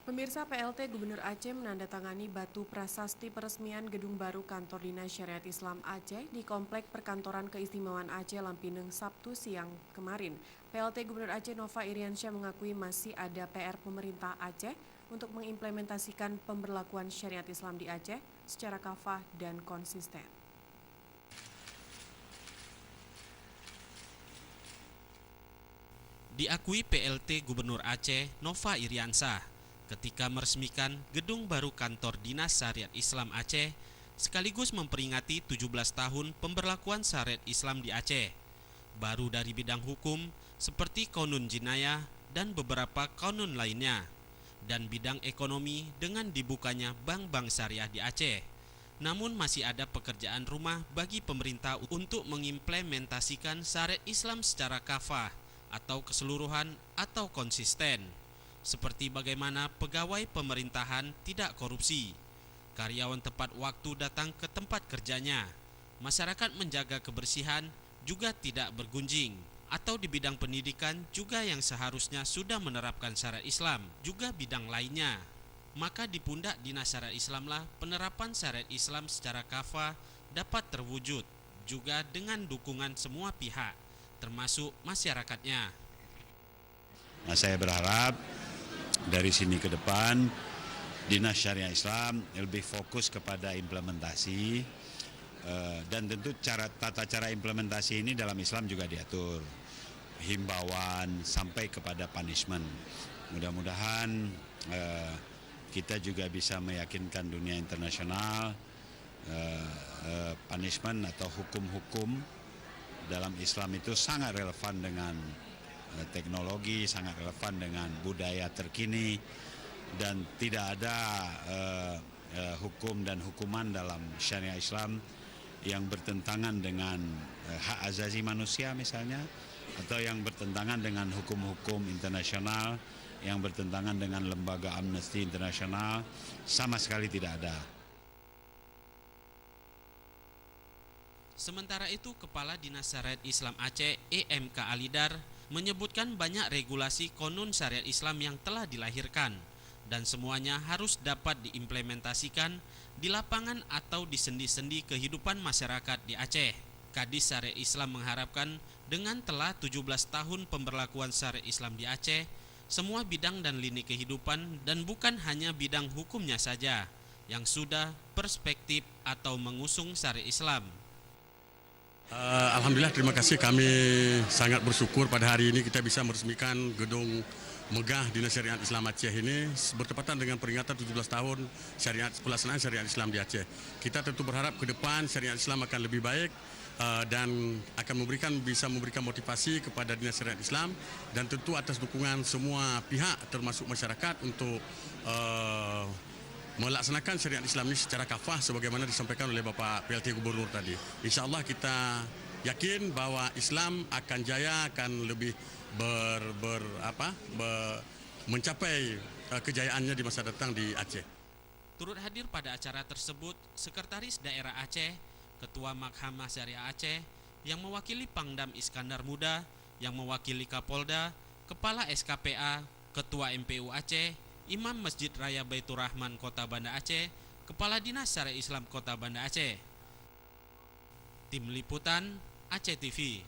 Pemirsa, PLT Gubernur Aceh menandatangani batu prasasti peresmian gedung baru kantor Dinas Syariat Islam Aceh di Komplek Perkantoran Keistimewaan Aceh Lampineng Sabtu siang kemarin. PLT Gubernur Aceh Nova Iriansyah mengakui masih ada PR pemerintah Aceh untuk mengimplementasikan pemberlakuan syariat Islam di Aceh secara kafah dan konsisten. Diakui PLT Gubernur Aceh Nova Iriansyah ketika meresmikan gedung baru kantor Dinas Syariat Islam Aceh sekaligus memperingati 17 tahun pemberlakuan syariat Islam di Aceh. Baru dari bidang hukum seperti Qonun Jinayah dan beberapa qonun lainnya, dan bidang ekonomi dengan dibukanya bank-bank syariah di Aceh. Namun masih ada pekerjaan rumah bagi pemerintah untuk mengimplementasikan syariat Islam secara kafah atau keseluruhan atau konsisten, seperti bagaimana pegawai pemerintahan tidak korupsi, karyawan tepat waktu datang ke tempat kerjanya, masyarakat menjaga kebersihan juga tidak bergunjing, atau di bidang pendidikan juga yang seharusnya sudah menerapkan syariat Islam, juga bidang lainnya. Maka di pundak Dinas Syariat Islamlah penerapan syariat Islam secara kafah dapat terwujud, juga dengan dukungan semua pihak, termasuk masyarakatnya. Nah, saya berharap dari sini ke depan Dinas Syariat Islam lebih fokus kepada implementasi, dan tentu tata cara implementasi ini dalam Islam juga diatur, himbauan sampai kepada punishment. Mudah-mudahan kita juga bisa meyakinkan dunia internasional punishment atau hukum-hukum dalam Islam itu sangat relevan dengan teknologi, sangat relevan dengan budaya terkini, dan tidak ada hukum dan hukuman dalam syariat Islam yang bertentangan dengan hak asasi manusia misalnya, atau yang bertentangan dengan hukum-hukum internasional, yang bertentangan dengan lembaga Amnesty Internasional, sama sekali tidak ada. Sementara itu, Kepala Dinas Syariat Islam Aceh EMK Alidar menyebutkan banyak regulasi Qonun Syariat Islam yang telah dilahirkan dan semuanya harus dapat diimplementasikan di lapangan atau di sendi-sendi kehidupan masyarakat di Aceh. Kadis Syariat Islam mengharapkan dengan telah 17 tahun pemberlakuan syariat Islam di Aceh, semua bidang dan lini kehidupan dan bukan hanya bidang hukumnya saja yang sudah perspektif atau mengusung syariat Islam. Alhamdulillah, terima kasih. Kami sangat bersyukur pada hari ini kita bisa meresmikan gedung megah Dinas Syariat Islam Aceh ini bertepatan dengan peringatan 17 tahun pelaksanaan syariat Islam di Aceh. Kita tentu berharap ke depan syariat Islam akan lebih baik dan akan bisa memberikan motivasi kepada Dinas Syariat Islam, dan tentu atas dukungan semua pihak termasuk masyarakat untuk melaksanakan syariat Islam ini secara kafah sebagaimana disampaikan oleh Bapak PLT Gubernur tadi. InsyaAllah kita yakin bahwa Islam akan jaya, akan lebih mencapai kejayaannya di masa datang di Aceh. Turut hadir pada acara tersebut Sekretaris Daerah Aceh, Ketua Mahkamah Syariah Aceh, yang mewakili Pangdam Iskandar Muda, yang mewakili Kapolda, Kepala SKPA, Ketua MPU Aceh, Imam Masjid Raya Baitur Rahman Kota Banda Aceh, Kepala Dinas Syariat Islam Kota Banda Aceh. Tim Liputan Aceh TV.